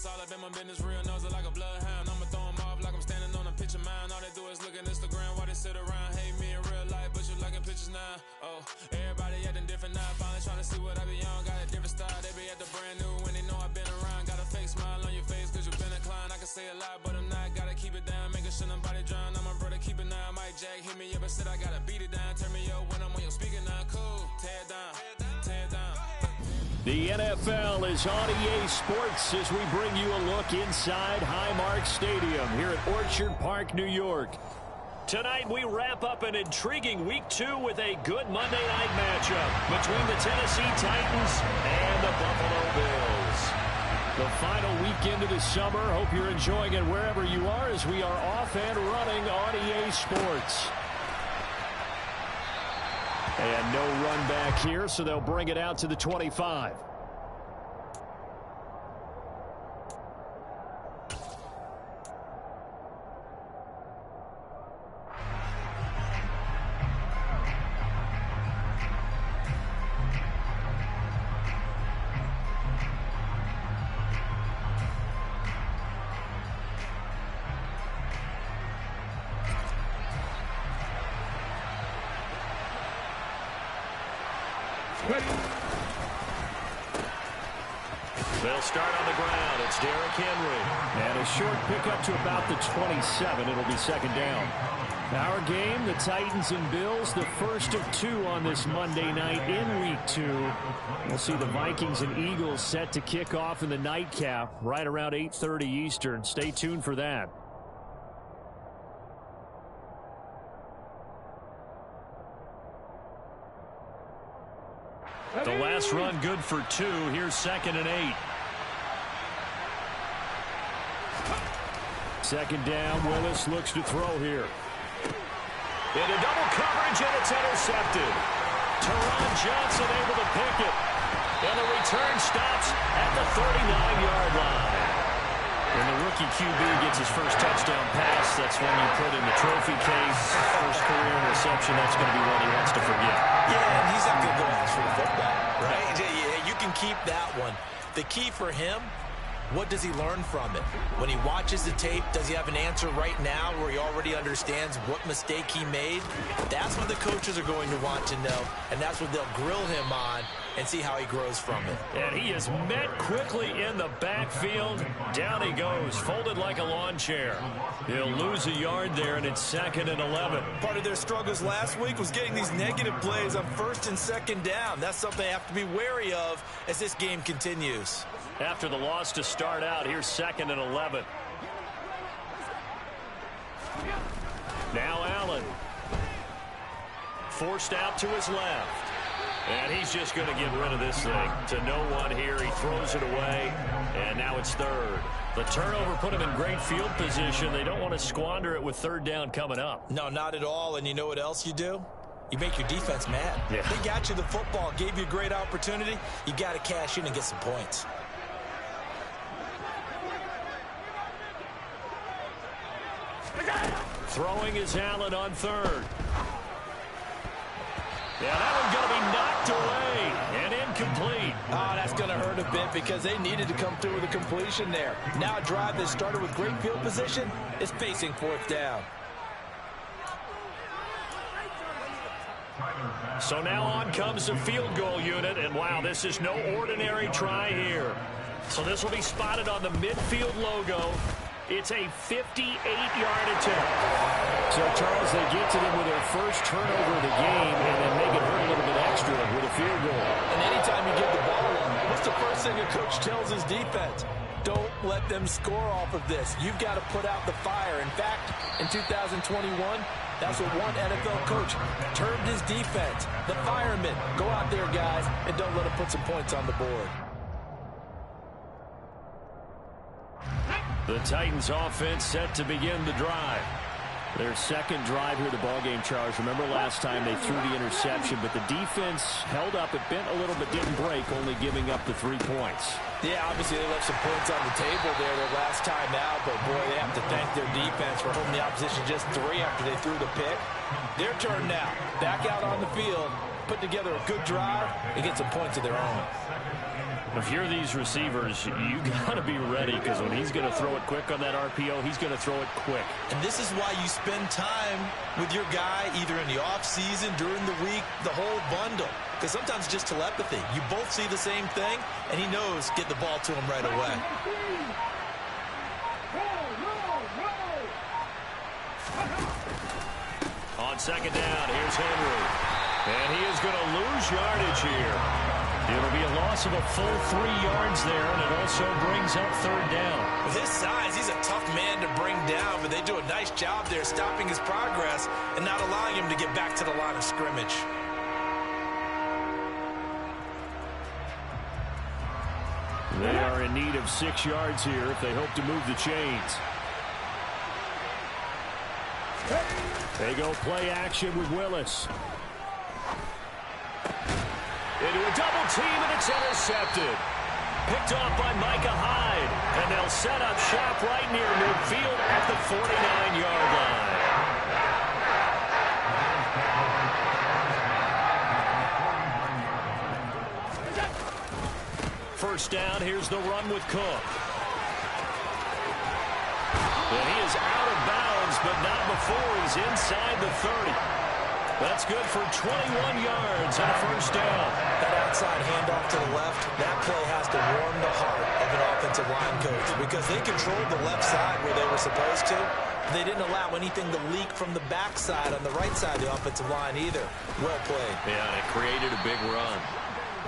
It's all up in my business, real nose like a bloodhound. I'ma throw them off like I'm standing on a picture mound. All they do is look at Instagram while they sit around. Hate me in real life, but you liking pictures now. Oh, everybody acting different now. Finally trying to see what I be on. Got a different style, they be at the brand new when they know I've been around. Got a fake smile on your face cause you've been inclined. I can say a lot, but I'm not. Gotta keep it down, making sure nobody drown. I'm a brother, keep it now. Mike Jack hit me up and said I gotta beat it down. Turn me up when I'm on your speaker now. Cool, tear it down, tear it down. The NFL is on EA Sports as we bring you a look inside Highmark Stadium here at Orchard Park, New York. Tonight we wrap up an intriguing Week 2 with a good Monday night matchup between the Tennessee Titans and the Buffalo Bills. The final weekend of the summer. Hope you're enjoying it wherever you are as we are off and running on EA Sports. And no run back here, so they'll bring it out to the 25. They'll start on the ground. It's Derrick Henry. And a short pickup to about the 27. It'll be second down. Our game, the Titans and Bills, the first of 2 on this Monday night in Week 2. We'll see the Vikings and Eagles set to kick off in the nightcap right around 8:30 Eastern. Stay tuned for that. The last run good for 2. Here's 2nd and 8. Second down. Willis looks to throw here. Into double coverage, and it's intercepted. Teron Johnson able to pick it. And the return stops at the 39-yard line. When the rookie QB gets his first touchdown pass, that's when you put in the trophy case. First career reception, that's going to be one he wants to forget. Yeah, and he's not going to go ask for the football, right? Yeah, you can keep that one. The key for him, what does he learn from it? When he watches the tape, does he have an answer right now where he already understands what mistake he made? That's what the coaches are going to want to know, and that's what they'll grill him on and see how he grows from it. And he is met quickly in the backfield. Down he goes, folded like a lawn chair. He'll lose a yard there, and it's 2nd and 11. Part of their struggles last week was getting these negative plays on 1st and 2nd down. That's something they have to be wary of as this game continues. After the loss to start out, here's 2nd and 11. Now Allen. Forced out to his left. And he's just going to get rid of this thing to no one here. He throws it away, and now it's 3rd. The turnover put him in great field position. They don't want to squander it with 3rd down coming up. No, not at all. And you know what else you do? You make your defense mad. Yeah. They got you the football, gave you a great opportunity. You got to cash in and get some points. Throwing is Allen on 3rd. Yeah, that one's going to be knocked away and incomplete. Oh, that's going to hurt a bit because they needed to come through with a completion there. Now a drive that started with great field position is facing 4th down. So now on comes the field goal unit, and wow, this is no ordinary try here. So this will be spotted on the midfield logo. It's a 58-yard attempt. So, Charles, they get to them with their first turnover of the game and then make it hurt a little bit extra with a field goal. And anytime you give the ball up, what's the first thing a coach tells his defense? Don't let them score off of this. You've got to put out the fire. In fact, in 2021, that's what one NFL coach termed his defense. The firemen. Go out there, guys, and don't let them put some points on the board. The Titans offense set to begin the drive. Their second drive here of the ballgame, Charles. Remember last time they threw the interception, but the defense held up. It bent a little but didn't break, only giving up the 3 points. Yeah, obviously they left some points on the table there their last time out, but boy, they have to thank their defense for holding the opposition just 3 after they threw the pick. Their turn now. Back out on the field, put together a good drive, and get some points of their own. If you're these receivers, you got to be ready, because when he's going to throw it quick on that RPO, he's going to throw it quick. And this is why you spend time with your guy either in the offseason, during the week, the whole bundle. Because sometimes it's just telepathy. You both see the same thing, and he knows get the ball to him right away. On second down, here's Henry. And he is going to lose yardage here. It'll be a loss of a full 3 yards there, and it also brings up third down. With his size, he's a tough man to bring down, but they do a nice job there stopping his progress and not allowing him to get back to the line of scrimmage. They are in need of 6 yards here if they hope to move the chains. They go play action with Willis. Into a double team, and it's intercepted. Picked off by Micah Hyde. And they'll set up shop right near midfield at the 49-yard line. First down, here's the run with Cook. And he is out of bounds, but not before he's inside the 30. That's good for 21 yards and a first down. That outside handoff to the left, that play has to warm the heart of an offensive line coach, because they controlled the left side where they were supposed to. They didn't allow anything to leak from the backside on the right side of the offensive line either. Well played. Yeah, and it created a big run.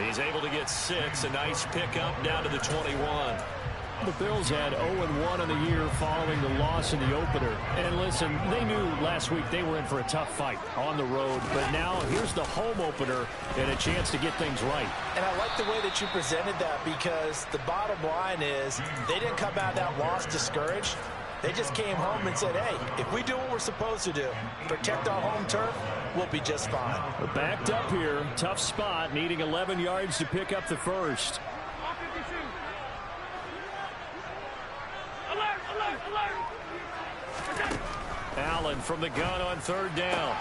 He's able to get 6, a nice pickup down to the 21. The Bills had 0-1 in the year following the loss in the opener. And listen, they knew last week they were in for a tough fight on the road. But now here's the home opener and a chance to get things right. And I like the way that you presented that, because the bottom line is they didn't come out of that loss discouraged. They just came home and said, hey, if we do what we're supposed to do, protect our home turf, we'll be just fine. We're backed up here. Tough spot, needing 11 yards to pick up the first. Allen from the gun on third down.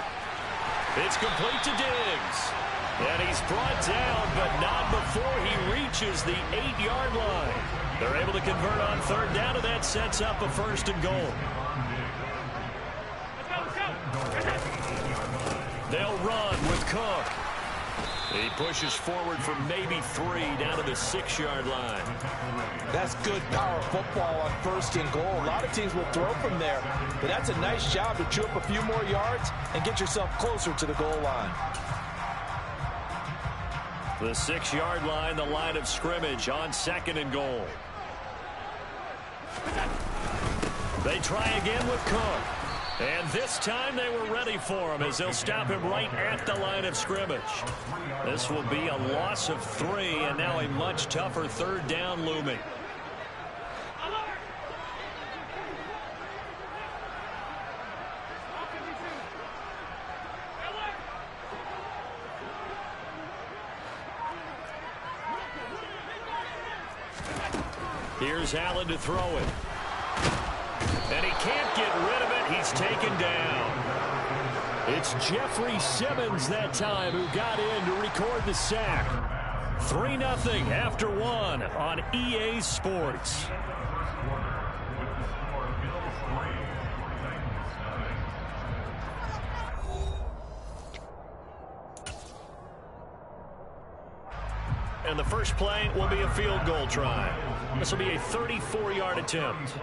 It's complete to Diggs. And he's brought down, but not before he reaches the 8-yard line. They're able to convert on third down, and that sets up a first and goal. They'll run with Cook. He pushes forward for maybe 3 down to the 6-yard line. That's good power football on first and goal. A lot of teams will throw from there, but that's a nice job to chew up a few more yards and get yourself closer to the goal line. The 6-yard line, the line of scrimmage on second and goal. They try again with Cook. And this time they were ready for him, as they'll stop him right at the line of scrimmage. This will be a loss of 3, and now a much tougher third down looming. Here's Allen to throw it. And he can't get rid of it. He's taken down. It's Jeffrey Simmons that time who got in to record the sack. 3-0 after 1 on EA Sports. And the first play will be a field goal try. This will be a 34-yard attempt.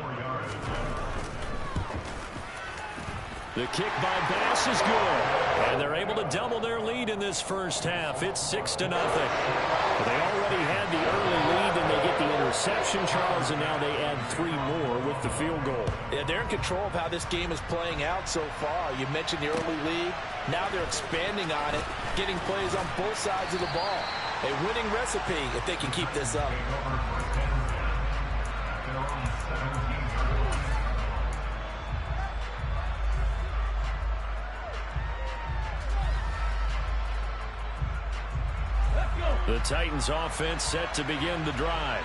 The kick by Bass is good. And they're able to double their lead in this first half. It's 6-0. They already had the early lead, and they get the interception, Charles, and now they add 3 more with the field goal. Yeah, they're in control of how this game is playing out so far. You mentioned the early lead. Now they're expanding on it, getting plays on both sides of the ball. A winning recipe if they can keep this up. The Titans offense set to begin the drive.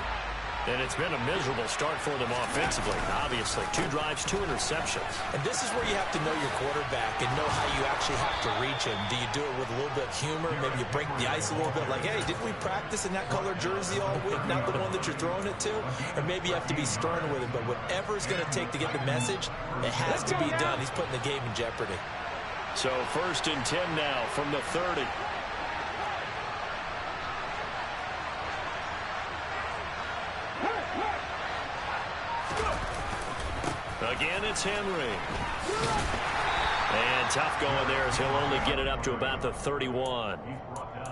And it's been a miserable start for them offensively, obviously. 2 drives, 2 interceptions. And this is where you have to know your quarterback and know how you actually have to reach him. Do you do it with a little bit of humor? Maybe you break the ice a little bit like, hey, didn't we practice in that color jersey all week? Not the one that you're throwing it to? Or maybe you have to be stern with it. But whatever it's going to take to get the message, it has to be done. He's putting the game in jeopardy. So 1st and 10 now from the 30. Again, it's Henry. And tough going there as he'll only get it up to about the 31.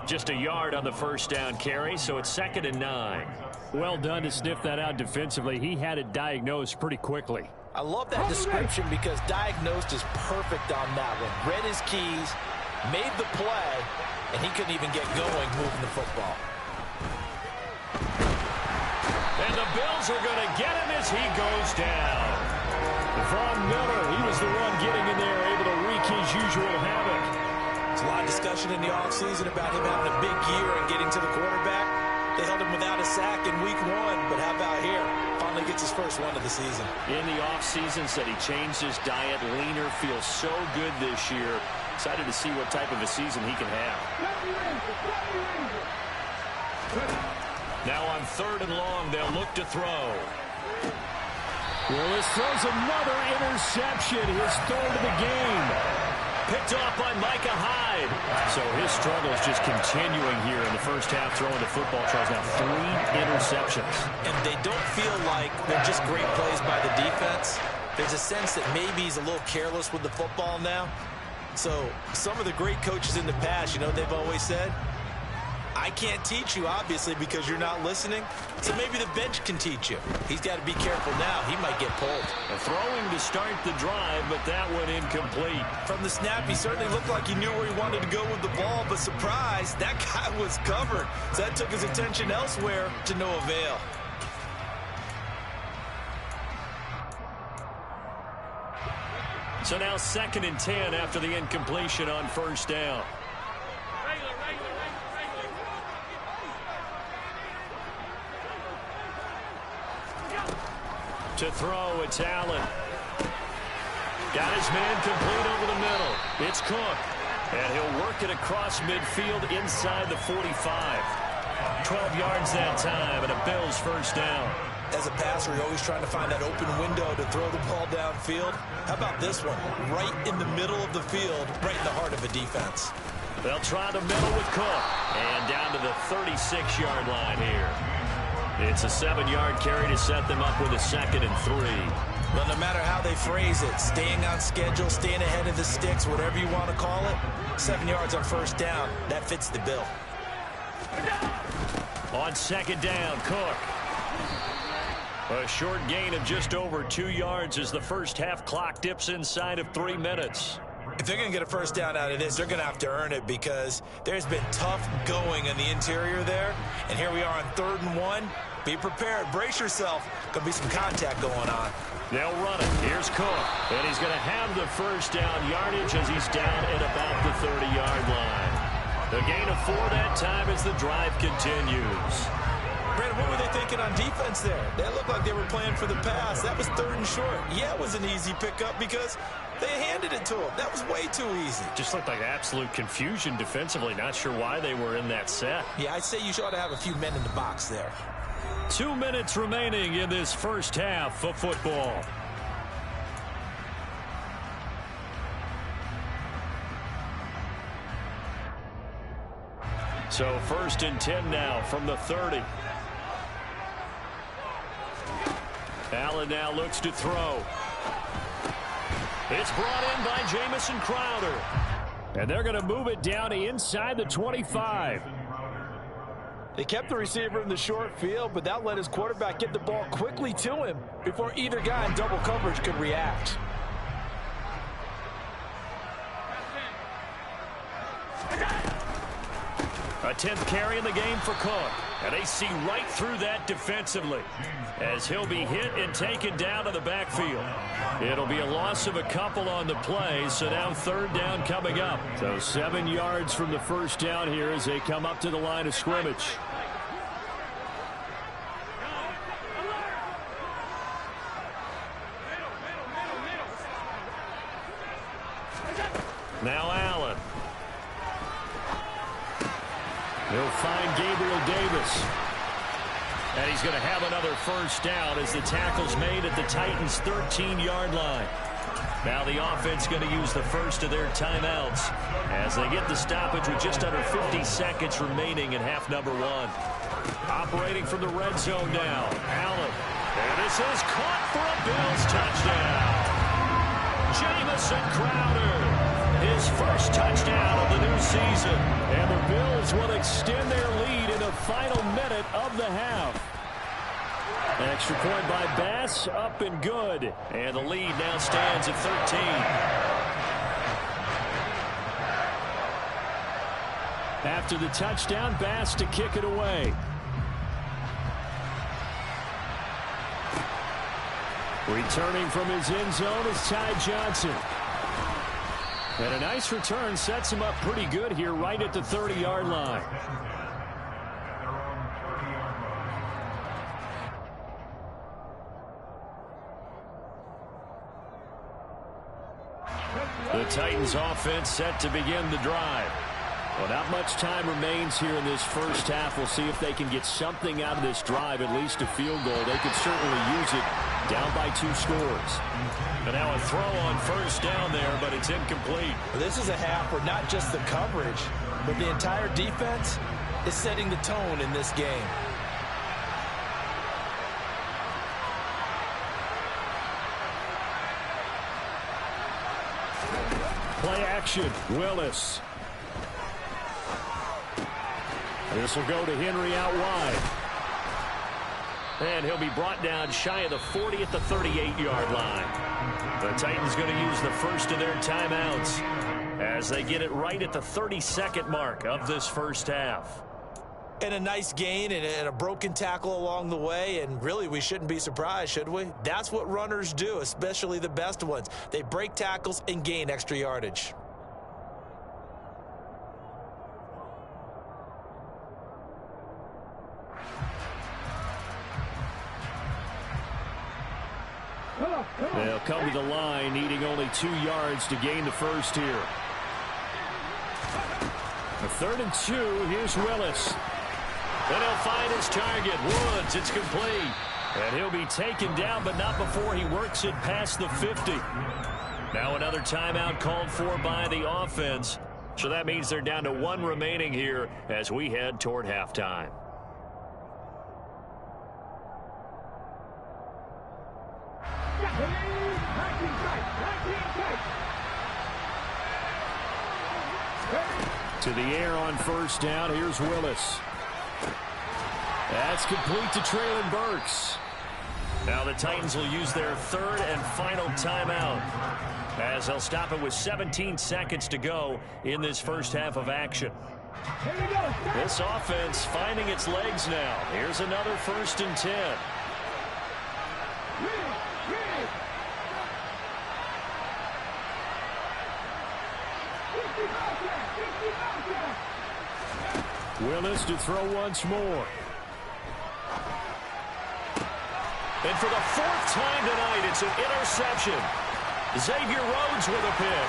Just a yard on the first down carry, so it's 2nd and 9. Well done to sniff that out defensively. He had it diagnosed pretty quickly. I love that description because diagnosed is perfect on that one. Read his keys, made the play, and he couldn't even get going moving the football. And the Bills are going to get him as he goes down. Von Miller, he was the one getting in there, able to wreak his usual havoc. There's a lot of discussion in the offseason about him having a big year and getting to the quarterback. They held him without a sack in week 1, but how about here? Finally gets his first one of the season. In the offseason, said he changed his diet, leaner, feels so good this year. Excited to see what type of a season he can have. Now on 3rd and long, they'll look to throw. Willis throws another interception, his 3rd of the game. Picked off by Micah Hyde. So his struggles just continuing here in the first half, throwing the football. Tries now 3 interceptions. And they don't feel like they're just great plays by the defense. There's a sense that maybe he's a little careless with the football now. So some of the great coaches in the past, you know, they've always said, I can't teach you, obviously, because you're not listening. So maybe the bench can teach you. He's got to be careful now. He might get pulled. A throwing to start the drive, but that one incomplete. From the snap, he certainly looked like he knew where he wanted to go with the ball, but surprise, that guy was covered. So that took his attention elsewhere to no avail. So now 2nd and 10 after the incompletion on 1st down. To throw, it's Allen. Got his man complete over the middle. It's Cook. And he'll work it across midfield inside the 45. 12 yards that time, and a Bills first down. As a passer, you're always trying to find that open window to throw the ball downfield. How about this one? Right in the middle of the field, right in the heart of a defense. They'll try the middle with Cook. And down to the 36-yard line here. It's a 7-yard carry to set them up with a 2nd and 3. Well, no matter how they phrase it, staying on schedule, staying ahead of the sticks, whatever you want to call it, 7 yards on first down, that fits the bill. On 2nd down, Cook. A short gain of just over 2 yards as the first half clock dips inside of 3 minutes. If they're going to get a first down out of this, they're going to have to earn it because there's been tough going in the interior there. And here we are on 3rd and 1. Be prepared. Brace yourself. Going to be some contact going on. They'll run it. Here's Cook. And he's going to have the first down yardage as he's down at about the 30-yard line. The gain of 4 that time as the drive continues. Brandon, what were they thinking on defense there? They looked like they were playing for the pass. That was 3rd and short. Yeah, it was an easy pickup because they handed it to him. That was way too easy. Just looked like absolute confusion defensively. Not sure why they were in that set. Yeah, I'd say you ought to have a few men in the box there. 2 minutes remaining in this first half of football. So 1st and 10 now from the 30. Allen now looks to throw. It's brought in by Jamison Crowder. And they're going to move it down to inside the 25. They kept the receiver in the short field, but that let his quarterback get the ball quickly to him before either guy in double coverage could react. A 10th carry in the game for Cook. And they see right through that defensively as he'll be hit and taken down to the backfield. It'll be a loss of a couple on the play, so now 3rd down coming up. So 7 yards from the first down here as they come up to the line of scrimmage. Now Allen. He'll find Gabriel Davis. And he's going to have another first down as the tackle's made at the Titans' 13-yard line. Now the offense going to use the first of their timeouts as they get the stoppage with just under 50 seconds remaining in half number one. Operating from the red zone now, Allen. And this is caught for a Bills touchdown. Jamison Crowder, his first touchdown of the new season. And the Bills will extend their lead in the final minute of the half. Extra point by Bass, up and good. And the lead now stands at 13. After the touchdown, Bass to kick it away. Returning from his end zone is Ty Johnson. And a nice return sets him up pretty good here right at the 30-yard line. The Titans offense set to begin the drive. Well, not much time remains here in this first half. We'll see if they can get something out of this drive, at least a field goal. They could certainly use it down by 2 scores. And now a throw on first down there, but it's incomplete. This is a half where not just the coverage, but the entire defense is setting the tone in this game. Play action, Willis. This will go to Henry out wide. And he'll be brought down shy of the 40 at the 38-yard line. The Titans going to use the first of their timeouts as they get it right at the 32nd mark of this first half. And a nice gain and a broken tackle along the way, and really we shouldn't be surprised, should we? That's what runners do, especially the best ones. They break tackles and gain extra yardage. They'll come to the line, needing only 2 yards to gain the first here. A 3rd and 2, here's Willis. And he'll find his target, Woods. It's complete. And he'll be taken down, but not before he works it past the 50. Now another timeout called for by the offense. So that means they're down to 1 remaining here as we head toward halftime. To the air on first down. Here's Willis. That's complete to Traylon Burks. Now the Titans will use their 3rd and final timeout as they'll stop it with 17 seconds to go in this first half of action. This offense finding its legs now. Here's another 1st and 10. Willis to throw once more. And for the 4th time tonight, it's an interception. Xavier Rhodes with a pick.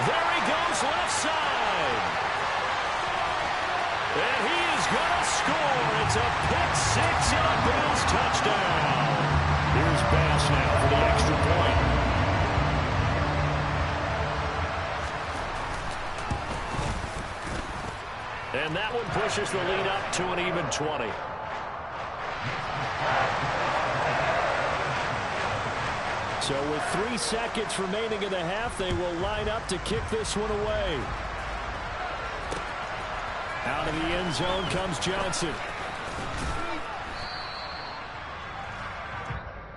There he goes left side. And he is going to score. It's a pick 6 and a Bills touchdown. Here's Bass now for the extra point. And that one pushes the lead up to an even 20. So with 3 seconds remaining in the half, they will line up to kick this one away. Out of the end zone comes Johnson.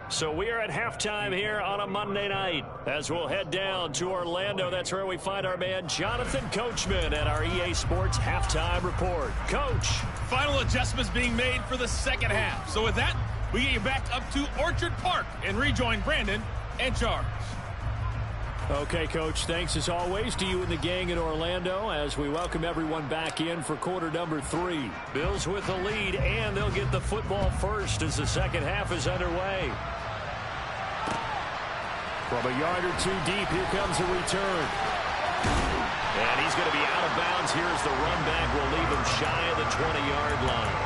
So we are at halftime here on a Monday night as we'll head down to Orlando. That's where we find our man Jonathan Coachman at our EA Sports Halftime Report. Coach. Final adjustments being made for the second half. So with that, we get you back up to Orchard Park and rejoin Brandon and Charles. Okay, Coach, thanks as always to you and the gang in Orlando as we welcome everyone back in for quarter number 3. Bills with the lead, and they'll get the football first as the second half is underway. From a yard or 2 deep, here comes a return. And he's going to be out of bounds. Here's the run back. Will leave him shy of the 20-yard line.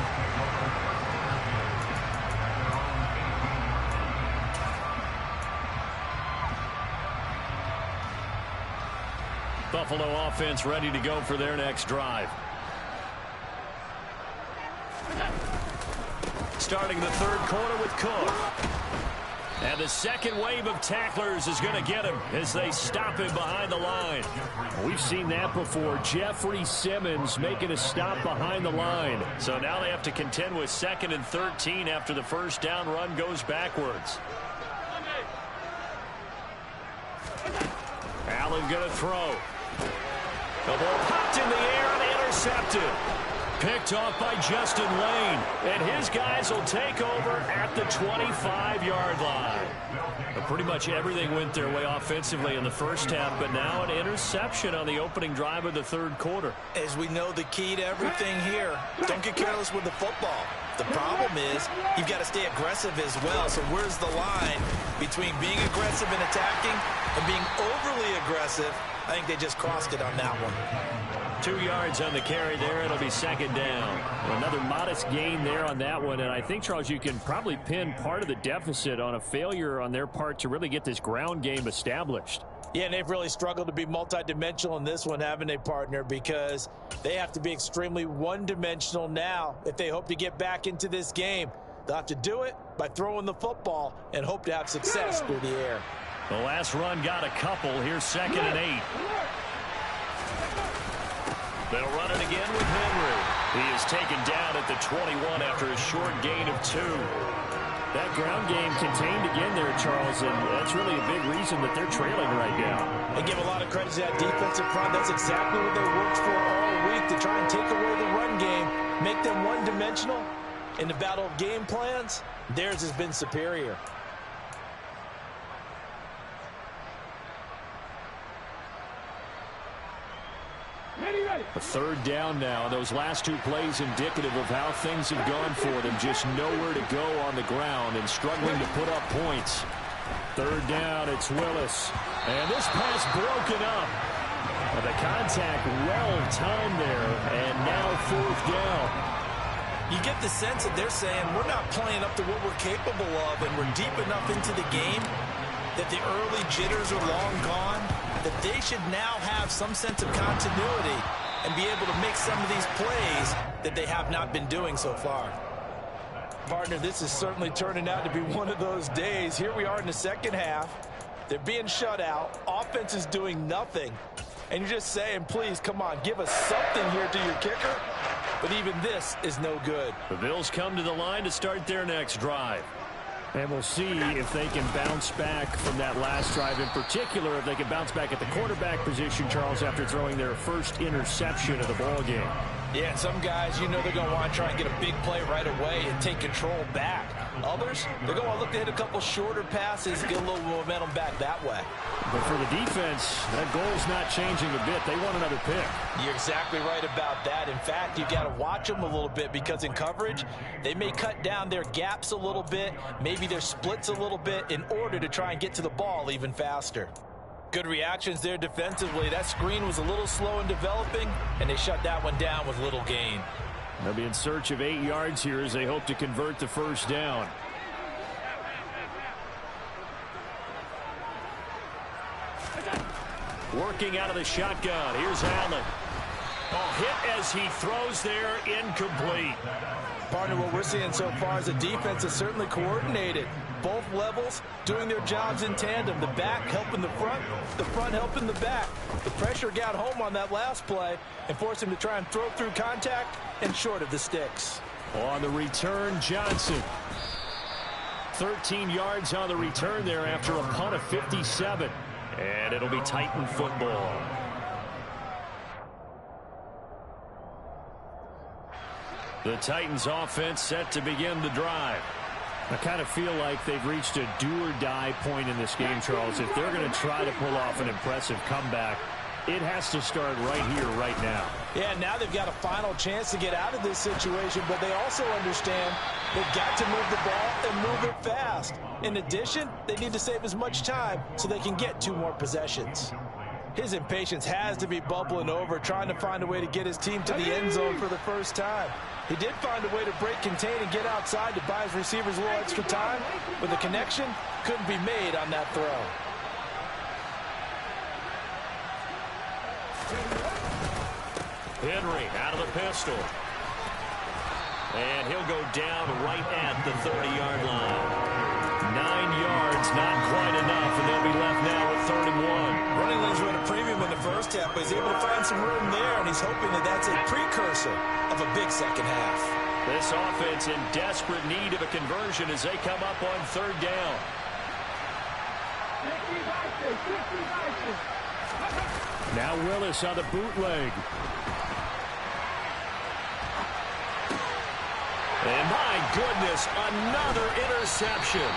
Buffalo offense ready to go for their next drive. Starting the third quarter with Cook. And the second wave of tacklers is going to get him as they stop him behind the line. We've seen that before. Jeffrey Simmons making a stop behind the line. So now they have to contend with 2nd and 13 after the first down run goes backwards. Allen going to throw. The ball popped in the air and intercepted. Picked off by Justin Lane. And his guys will take over at the 25-yard line. But pretty much everything went their way offensively in the first half, but now an interception on the opening drive of the third quarter. As we know, the key to everything here, don't get careless with the football. The problem is you've got to stay aggressive as well. So where's the line between being aggressive and attacking and being overly aggressive? I think they just crossed it on that one. 2 yards on the carry there. It'll be second down. Another modest gain there on that one. And I think, Charles, you can probably pin part of the deficit on a failure on their part to really get this ground game established. Yeah, and they've really struggled to be multidimensional in this one, haven't they, partner? Because they have to be extremely one-dimensional now if they hope to get back into this game. They'll have to do it by throwing the football and hope to have success through the air. The last run got a couple. Here's 2nd and 8. They'll run it again with Henry. He is taken down at the 21 after a short gain of 2. That ground game contained again there, Charles, and that's really a big reason that they're trailing right now. They give a lot of credit to that defensive front. That's exactly what they worked for all week, to try and take away the run game, make them one-dimensional. In the battle of game plans, theirs has been superior. A third down now. Those last 2 plays indicative of how things have gone for them. Just nowhere to go on the ground and struggling to put up points. Third down, it's Willis. And this pass broken up. The contact well timed there. And now 4th down. You get the sense that they're saying we're not playing up to what we're capable of, and we're deep enough into the game that the early jitters are long gone, that they should now have some sense of continuity and be able to make some of these plays that they have not been doing so far. Partner, this is certainly turning out to be one of those days. Here we are in the second half. They're being shut out. Offense is doing nothing. And you're just saying, please, come on, give us something here to your kicker. But even this is no good. The Bills come to the line to start their next drive. And we'll see if they can bounce back from that last drive, in particular if they can bounce back at the quarterback position, Charles, after throwing their first interception of the ball game. Yeah, and some guys, you know they're going to want to try and get a big play right away and take control back. Others, they're going to look to hit a couple shorter passes, get a little momentum back that way. But for the defense, that goal's not changing a bit. They want another pick. You're exactly right about that. In fact, you've got to watch them a little bit, because in coverage, they may cut down their gaps a little bit, maybe their splits a little bit, in order to try and get to the ball even faster. Good reactions there defensively. That screen was a little slow in developing, and they shut that one down with little gain. They'll be in search of 8 yards here as they hope to convert the first down. Working out of the shotgun. Here's Allen. Hit as he throws there, incomplete. Partner, what we're seeing so far is the defense is certainly coordinated. Both levels doing their jobs in tandem. The back helping the front helping the back. The pressure got home on that last play and forced him to try and throw through contact and short of the sticks. On the return, Johnson. 13 yards on the return there after a punt of 57. And it'll be Titan football. The Titans offense set to begin the drive. I kind of feel like they've reached a do-or-die point in this game, Charles. If they're going to try to pull off an impressive comeback, it has to start right here, right now. Yeah, now they've got a final chance to get out of this situation, but they also understand they've got to move the ball and move it fast. In addition, they need to save as much time so they can get 2 more possessions. His impatience has to be bubbling over, trying to find a way to get his team to the end zone for the first time. He did find a way to break contain and get outside to buy his receivers a little extra time, but the connection couldn't be made on that throw. Henry out of the pistol. And he'll go down right at the 30-yard line. 9 yards, not quite enough, and they'll be left now with 3rd and 1. Running lanes were at a premium in the first half, but he's able to find some room there, and he's hoping that that's a precursor of a big second half. This offense in desperate need of a conversion as they come up on 3rd down. Now Willis on the bootleg. And my goodness, another interception.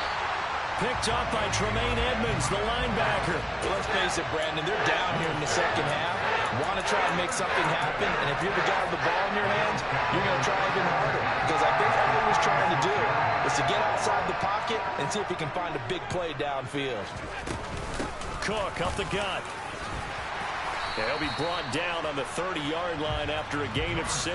Picked up by Tremaine Edmonds, the linebacker. Well, let's face it, Brandon, they're down here in the second half. Want to try and make something happen, and if you're the guy with the ball in your hands, you're going to try even harder. Because I think all he was trying to do is to get outside the pocket and see if he can find a big play downfield. Cook up the gut. He'll be brought down on the 30-yard line after a gain of 6.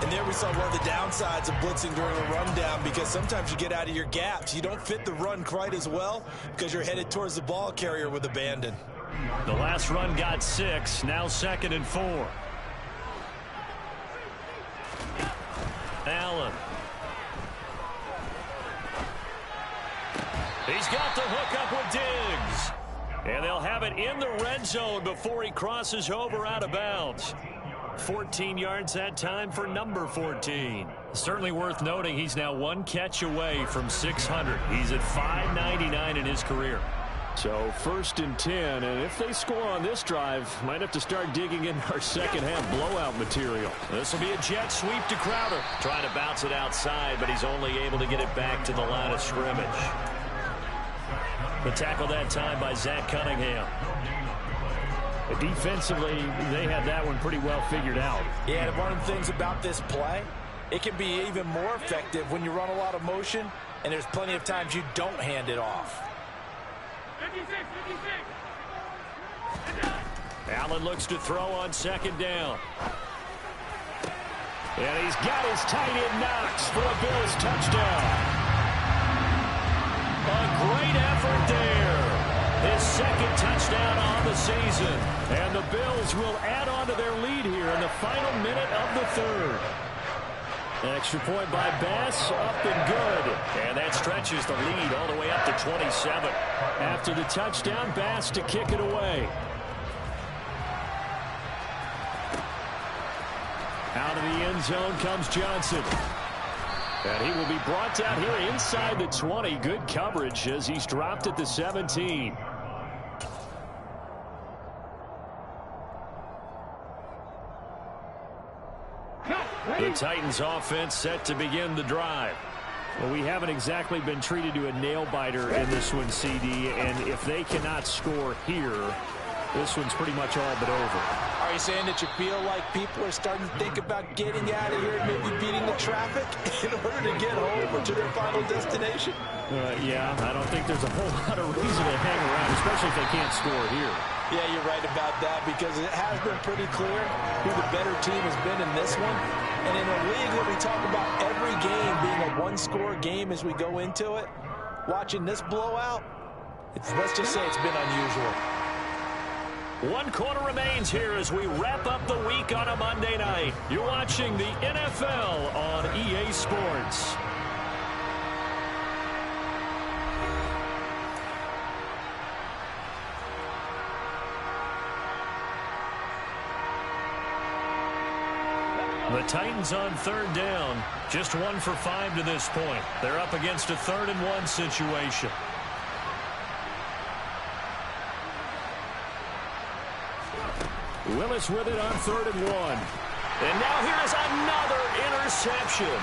And there we saw one of the downsides of blitzing during a rundown, because sometimes you get out of your gaps. You don't fit the run quite as well because you're headed towards the ball carrier with abandon. The last run got 6, now 2nd and 4. Allen. He's got the hook up with Diggs. And they'll have it in the red zone before he crosses over out of bounds. 14 yards that time for number 14. Certainly worth noting he's now 1 catch away from 600. He's at 599 in his career. So 1st and 10, and if they score on this drive, might have to start digging in our second half blowout material. This will be a jet sweep to Crowder. Trying to bounce it outside, but he's only able to get it back to the line of scrimmage. The tackle that time by Zach Cunningham. Defensively, they had that one pretty well figured out. Yeah, and one of the things about this play, it can be even more effective when you run a lot of motion, and there's plenty of times you don't hand it off. 56. Allen looks to throw on 2nd down. And he's got his tight end Knox for a Bills touchdown. A great effort there. His 2nd touchdown on the season. And the Bills will add on to their lead here in the final minute of the 3rd. Extra point by Bass, up and good. And that stretches the lead all the way up to 27. After the touchdown, Bass to kick it away. Out of the end zone comes Johnson. And he will be brought down here inside the 20. Good coverage as he's dropped at the 17. The Titans offense set to begin the drive. Well, we haven't exactly been treated to a nail-biter in this one, CD, and if they cannot score here, this one's pretty much all but over. Are you saying that you feel like people are starting to think about getting out of here and maybe beating the traffic in order to get home or to their final destination? Yeah, I don't think there's a whole lot of reason to hang around, especially if they can't score here. Yeah, you're right about that, because it has been pretty clear who the better team has been in this one. And in a league where we talk about every game being a one-score game as we go into it, watching this blowout, let's just say it's been unusual. 1 quarter remains here as we wrap up the week on a Monday night. You're watching the NFL on EA Sports. The Titans on 3rd down, just 1 for 5 to this point. They're up against a 3rd and 1 situation. Willis with it on 3rd and 1. And now here is another interception.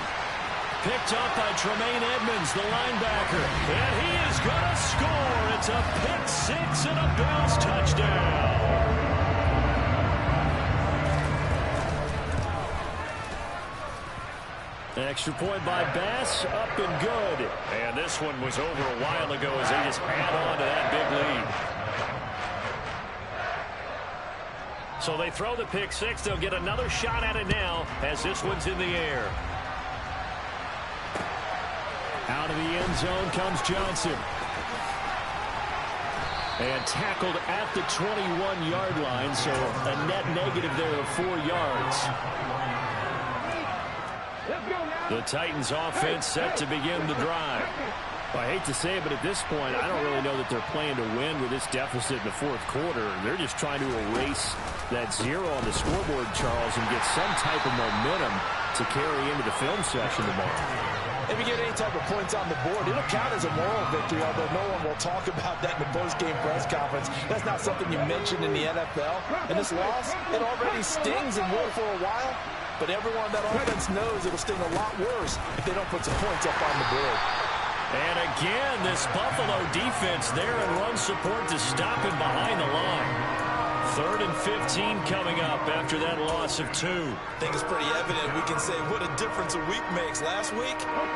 Picked up by Tremaine Edmonds, the linebacker. And he is going to score. It's a pick 6 and a Bills touchdown. Extra point by Bass, up and good. And this one was over a while ago as they just add on to that big lead. So they throw the pick six. They'll get another shot at it now as this one's in the air. Out of the end zone comes Johnson. And tackled at the 21-yard line, so a net negative there of 4 yards. The Titans offense set to begin the drive. Well, I hate to say it, but at this point, I don't really know that they're playing to win with this deficit in the fourth quarter. They're just trying to erase that 0 on the scoreboard, Charles, and get some type of momentum to carry into the film session tomorrow. If you get any type of points on the board, it'll count as a moral victory, although no one will talk about that in the post-game press conference. That's not something you mentioned in the NFL. And this loss, it already stings and will for a while, but everyone on that offense knows it'll sting a lot worse if they don't put some points up on the board. And again, this Buffalo defense there in run support to stop him behind the line. 3rd and 15 coming up after that loss of 2. I think it's pretty evident. We can say what a difference a week makes. Last week,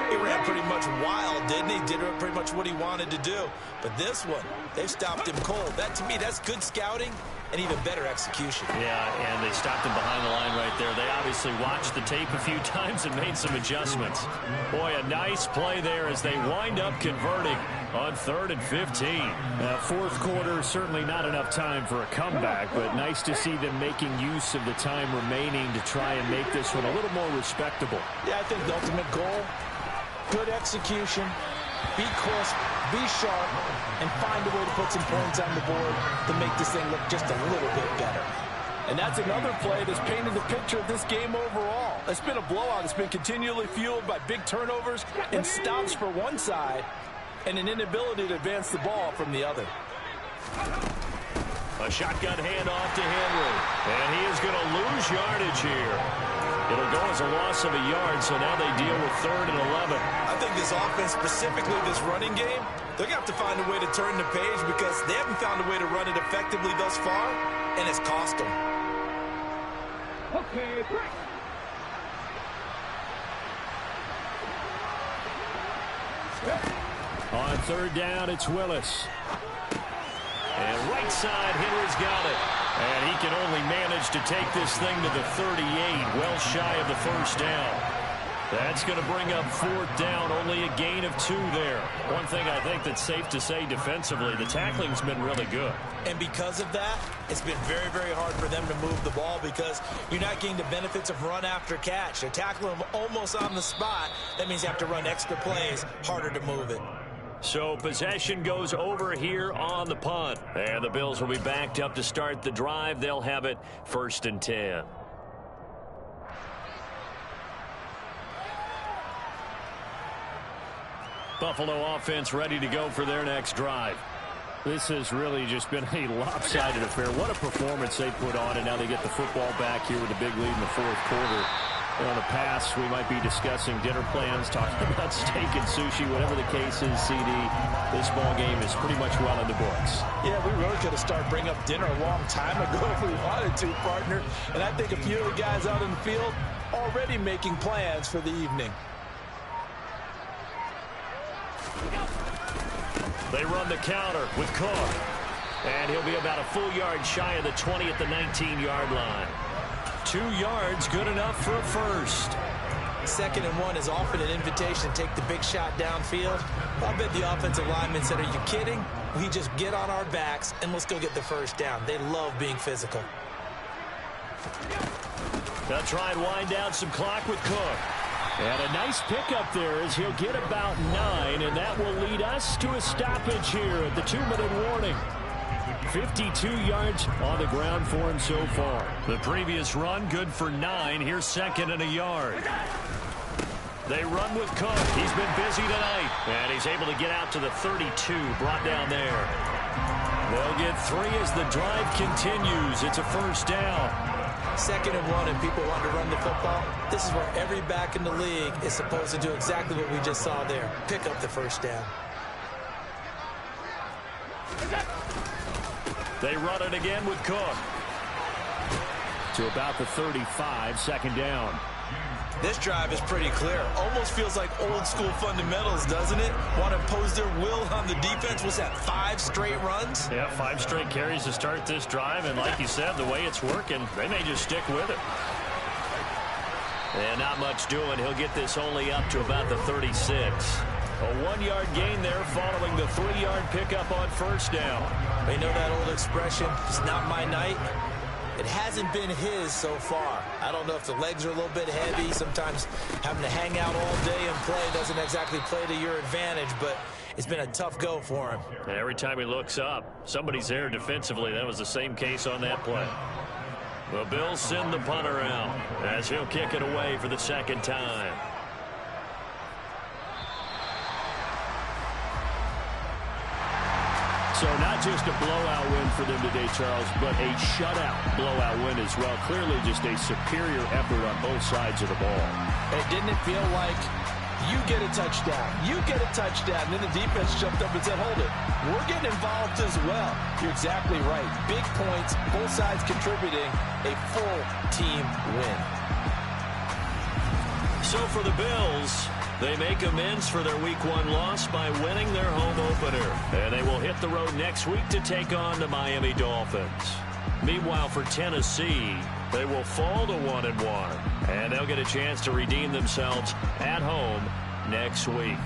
he ran pretty much wild, didn't he? Did pretty much what he wanted to do. But this one, they stopped him cold. That, to me, that's good scouting and even better execution. Yeah, and they stopped him behind the line right there. They obviously watched the tape a few times and made some adjustments. Boy, a nice play there as they wind up converting on 3rd and 15. Fourth quarter, certainly not enough time for a comeback, but nice to see them making use of the time remaining to try and make this one a little more respectable. Yeah, I think the ultimate goal, good execution, be crisp, be sharp, and find a way to put some points on the board to make this thing look just a little bit better. And that's another play that's painted the picture of this game overall. It's been a blowout. It's been continually fueled by big turnovers and stops for one side and an inability to advance the ball from the other. A shotgun handoff to Henry. And he is going to lose yardage here. It'll go as a loss of a yard, so now they deal with 3rd and 11. I think this offense, specifically this running game, they're going to have to find a way to turn the page because they haven't found a way to run it effectively thus far, and it's cost them. Okay, break. On 3rd down, it's Willis. And right side, Henry's got it. And he can only manage to take this thing to the 38, well shy of the first down. That's going to bring up 4th down, only a gain of 2 there. One thing I think that's safe to say defensively, the tackling's been really good. And because of that, it's been very, very hard for them to move the ball because you're not getting the benefits of run after catch. They're tackling them almost on the spot. That means you have to run extra plays, harder to move it. So possession goes over here on the punt. And the Bills will be backed up to start the drive. They'll have it 1st and 10. Buffalo offense ready to go for their next drive. This has really just been a lopsided affair. What a performance they put on, and now they get the football back here with a big lead in the 4th quarter. In the past, we might be discussing dinner plans, talking about steak and sushi, whatever the case is, CD. This ball game is pretty much well in the books. Yeah, we really could have started bringing up dinner a long time ago if we wanted to, partner. And I think a few of the guys out in the field already making plans for the evening. They run the counter with Cook. And he'll be about a full yard shy of the 20 at the 19-yard line. 2 yards, good enough for a first. 2nd and 1 is often an invitation to take the big shot downfield. I bet the offensive lineman said, are you kidding? We just get on our backs and let's go get the first down. They love being physical. They'll try and wind down some clock with Cook. And a nice pickup there as he'll get about 9, and that will lead us to a stoppage here at the 2-minute warning. 52 yards on the ground for him so far. The previous run good for 9. Here's 2nd and a yard. They run with Cook. He's been busy tonight. And he's able to get out to the 32, brought down there. They'll get 3 as the drive continues. It's a first down. 2nd and 1 and people want to run the football. This is where every back in the league is supposed to do exactly what we just saw there. Pick up the first down. They run it again with Cook. To about the 35, 2nd down. This drive is pretty clear. Almost feels like old school fundamentals, doesn't it? Want to impose their will on the defense. What's that, 5 straight runs? Yeah, 5 straight carries to start this drive. And like you said, the way it's working, they may just stick with it. And not much doing. He'll get this only up to about the 36. A 1-yard gain there following the 3-yard pickup on first down. They know that old expression, it's not my night. It hasn't been his so far. I don't know if the legs are a little bit heavy. Sometimes having to hang out all day and play doesn't exactly play to your advantage, but it's been a tough go for him. And every time he looks up, somebody's there defensively. That was the same case on that play. The Bills send the punter out as he'll kick it away for the second time. So not just a blowout win for them today, Charles, but a shutout blowout win as well. Clearly just a superior effort on both sides of the ball. And didn't it feel like you get a touchdown, you get a touchdown, and then the defense jumped up and said, hold it, we're getting involved as well. You're exactly right. Big points, both sides contributing, a full team win. So for the Bills, they make amends for their Week 1 loss by winning their home opener. And they will hit the road next week to take on the Miami Dolphins. Meanwhile, for Tennessee, they will fall to 1-1. And they'll get a chance to redeem themselves at home next week.